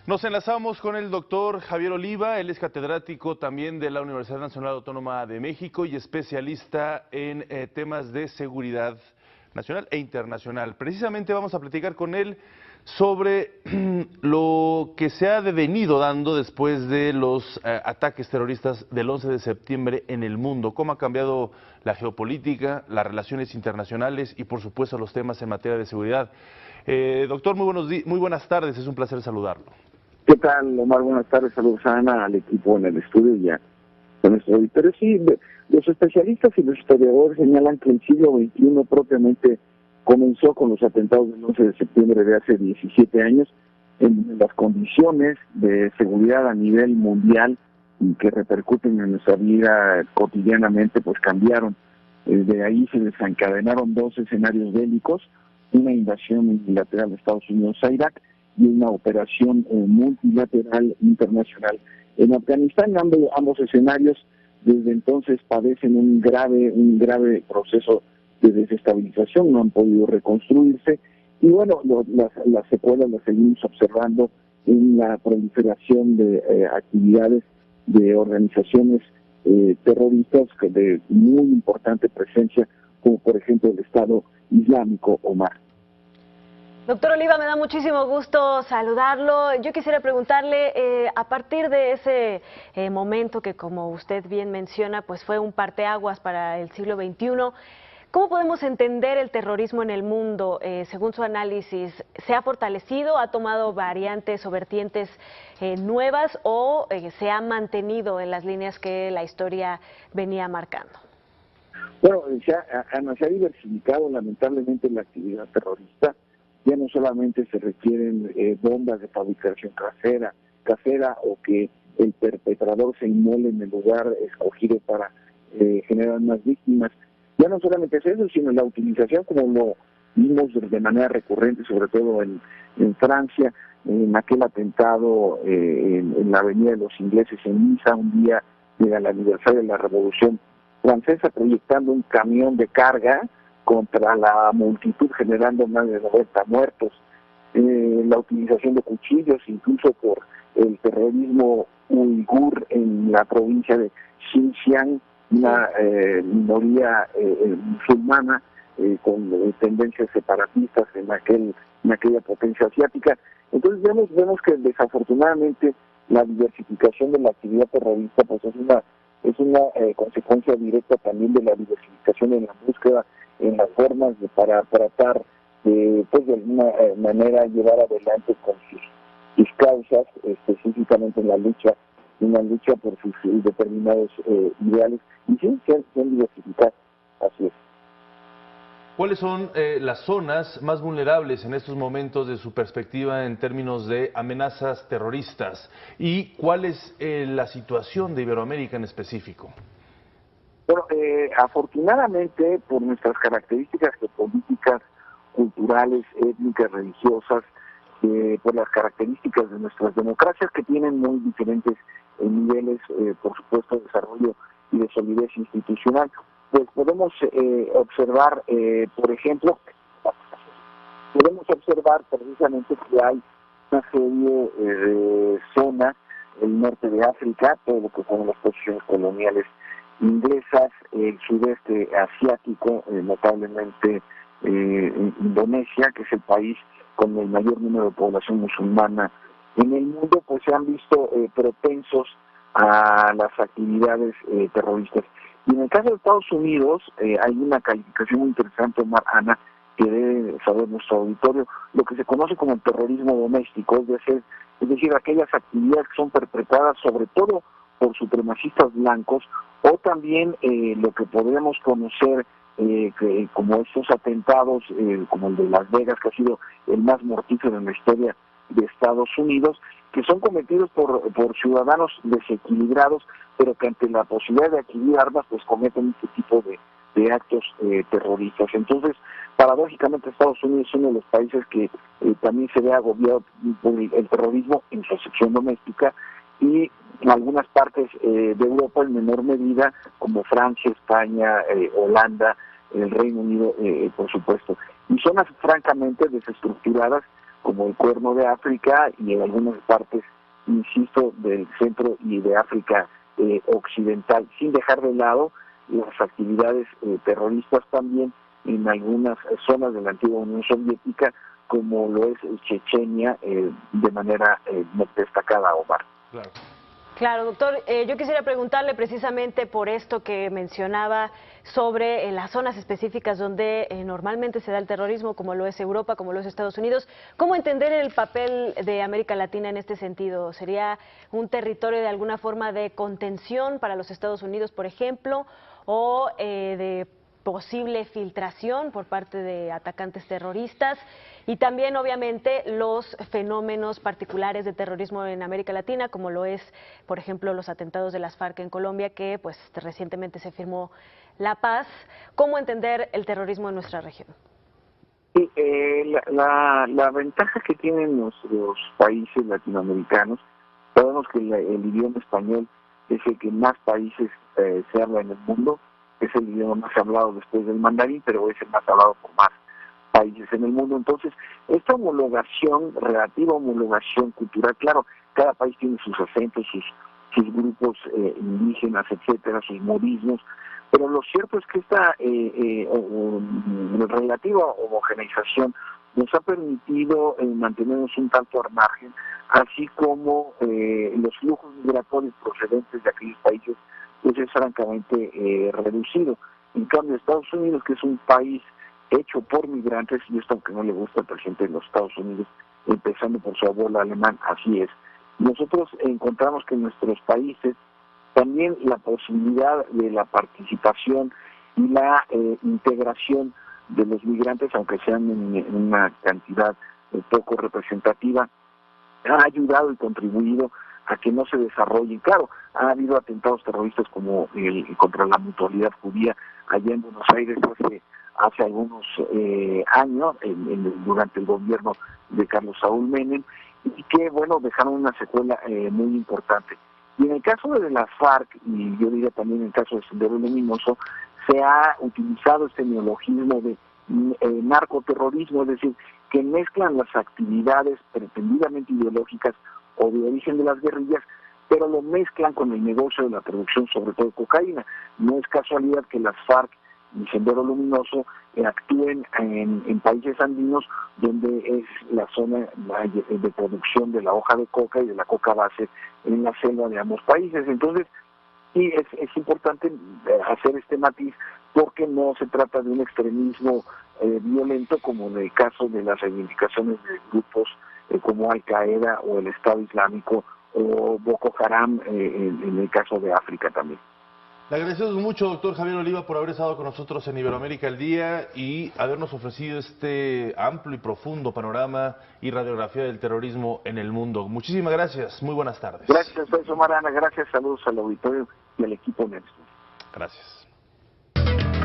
Nos enlazamos con el doctor Javier Oliva, él es catedrático también de la Universidad Nacional Autónoma de México y especialista en temas de seguridad nacional e internacional. Precisamente vamos a platicar con él sobre lo que se ha venido dando después de los ataques terroristas del 11 de septiembre en el mundo, cómo ha cambiado la geopolítica, las relaciones internacionales y por supuesto los temas en materia de seguridad. Doctor, muy buenas tardes, es un placer saludarlo. ¿Qué tal, Omar? Buenas tardes, saludos a Ana, al equipo en el estudio y a nuestro auditorio. Sí, los especialistas y los historiadores señalan que el siglo XXI propiamente comenzó con los atentados del 11 de septiembre de hace 17 años, en las condiciones de seguridad a nivel mundial y que repercuten en nuestra vida cotidianamente, pues cambiaron. De ahí se desencadenaron dos escenarios bélicos, una invasión unilateral de Estados Unidos a Irak y una operación multilateral internacional en Afganistán. Ambos escenarios desde entonces padecen un grave proceso de desestabilización, no han podido reconstruirse y bueno, las secuelas las seguimos observando en la proliferación de actividades de organizaciones terroristas de muy importante presencia, como por ejemplo el Estado Islámico, Omar. Doctor Oliva, me da muchísimo gusto saludarlo. Yo quisiera preguntarle, a partir de ese momento que, como usted bien menciona, pues fue un parteaguas para el siglo XXI, ¿cómo podemos entender el terrorismo en el mundo? Según su análisis, ¿se ha fortalecido, ha tomado variantes o vertientes nuevas o se ha mantenido en las líneas que la historia venía marcando? Bueno, se ha diversificado lamentablemente la actividad terrorista. Ya no solamente se requieren bombas de fabricación casera o que el perpetrador se inmole en el lugar escogido para generar más víctimas. Ya no solamente es eso, sino la utilización, como lo vimos de manera recurrente, sobre todo en Francia, en aquel atentado en la Avenida de los Ingleses en Niza, un día del aniversario de la Revolución Francesa, proyectando un camión de carga contra la multitud, generando más de 90 muertos, la utilización de cuchillos, incluso por el terrorismo uigur en la provincia de Xinjiang, una minoría musulmana con tendencias separatistas en aquella potencia asiática. Entonces vemos que desafortunadamente la diversificación de la actividad terrorista pues es una consecuencia directa también de la diversificación en la búsqueda en las formas para tratar de, pues de alguna manera llevar adelante con sus causas, específicamente en una lucha por sus determinados ideales, y sí, se han diversificado, así es. ¿Cuáles son las zonas más vulnerables en estos momentos de su perspectiva en términos de amenazas terroristas? ¿Y cuál es la situación de Iberoamérica en específico? Bueno, afortunadamente, por nuestras características geopolíticas, culturales, étnicas, religiosas, por las características de nuestras democracias que tienen muy diferentes niveles, por supuesto, de desarrollo y de solidez institucional, pues podemos observar, por ejemplo, precisamente que hay una serie de zonas, el norte de África, todo lo que son las posiciones coloniales inglesas, el sudeste asiático, notablemente Indonesia, que es el país con el mayor número de población musulmana en el mundo, pues se han visto propensos a las actividades terroristas. Y en el caso de Estados Unidos, hay una calificación muy interesante, Ana, que debe saber nuestro auditorio, lo que se conoce como el terrorismo doméstico, es decir, aquellas actividades que son perpetradas sobre todo por supremacistas blancos, o también lo que podríamos conocer como estos atentados, como el de Las Vegas, que ha sido el más mortífero en la historia de Estados Unidos, que son cometidos por ciudadanos desequilibrados, pero que ante la posibilidad de adquirir armas, pues cometen este tipo de actos terroristas. Entonces, paradójicamente, Estados Unidos es uno de los países que también se ve agobiado por el terrorismo en su sección doméstica, y en algunas partes de Europa en menor medida, como Francia, España, Holanda, el Reino Unido, por supuesto. Y zonas francamente desestructuradas, como el Cuerno de África y en algunas partes, insisto, del centro y de África occidental, sin dejar de lado las actividades terroristas también en algunas zonas de la antigua Unión Soviética, como lo es Chechenia, de manera destacada, Omar. Claro. Claro, doctor, yo quisiera preguntarle precisamente por esto que mencionaba sobre las zonas específicas donde normalmente se da el terrorismo, como lo es Europa, como lo es Estados Unidos. ¿Cómo entender el papel de América Latina en este sentido? ¿Sería un territorio de alguna forma de contención para los Estados Unidos, por ejemplo, o de posible filtración por parte de atacantes terroristas? Y también, obviamente, los fenómenos particulares de terrorismo en América Latina, como lo es, por ejemplo, los atentados de las FARC en Colombia, que pues recientemente se firmó la paz. ¿Cómo entender el terrorismo en nuestra región? Sí, la ventaja que tienen nuestros países latinoamericanos, sabemos que el idioma español es el que más países se habla en el mundo, es el idioma más hablado después del mandarín, pero es el más hablado por más países en el mundo. Entonces, esta homologación, relativa homologación cultural, claro, cada país tiene sus acentos, sus grupos indígenas, etcétera, sus modismos, pero lo cierto es que esta relativa homogeneización nos ha permitido mantenernos un tanto al margen, así como los flujos migratorios procedentes de aquellos países pues es francamente reducido. En cambio, Estados Unidos, que es un país hecho por migrantes, y esto aunque no le gusta al presidente de los Estados Unidos, empezando por su abuelo alemán, así es. Nosotros encontramos que en nuestros países también la posibilidad de la participación y la integración de los migrantes, aunque sean en una cantidad poco representativa, ha ayudado y contribuido a que no se desarrollen. Claro, ha habido atentados terroristas como contra la mutualidad judía allá en Buenos Aires hace algunos años, durante el gobierno de Carlos Saúl Menem, y que, bueno, dejaron una secuela muy importante. Y en el caso de las FARC, y yo diría también en el caso de Sendero Luminoso, se ha utilizado este neologismo de narcoterrorismo, es decir, que mezclan las actividades pretendidamente ideológicas o de origen de las guerrillas, pero lo mezclan con el negocio de la producción, sobre todo de cocaína. No es casualidad que las FARC y Sendero Luminoso actúen en países andinos, donde es la zona de producción de la hoja de coca y de la coca base en la selva de ambos países. Entonces, sí, es importante hacer este matiz, porque no se trata de un extremismo violento como en el caso de las reivindicaciones de grupos como Al-Qaeda o el Estado Islámico o Boko Haram en el caso de África también. Le agradecemos mucho, doctor Javier Oliva, por haber estado con nosotros en Iberoamérica al Día y habernos ofrecido este amplio y profundo panorama y radiografía del terrorismo en el mundo. Muchísimas gracias, muy buenas tardes. Gracias, Marana, gracias, saludos al auditorio y al equipo Nexus. Gracias.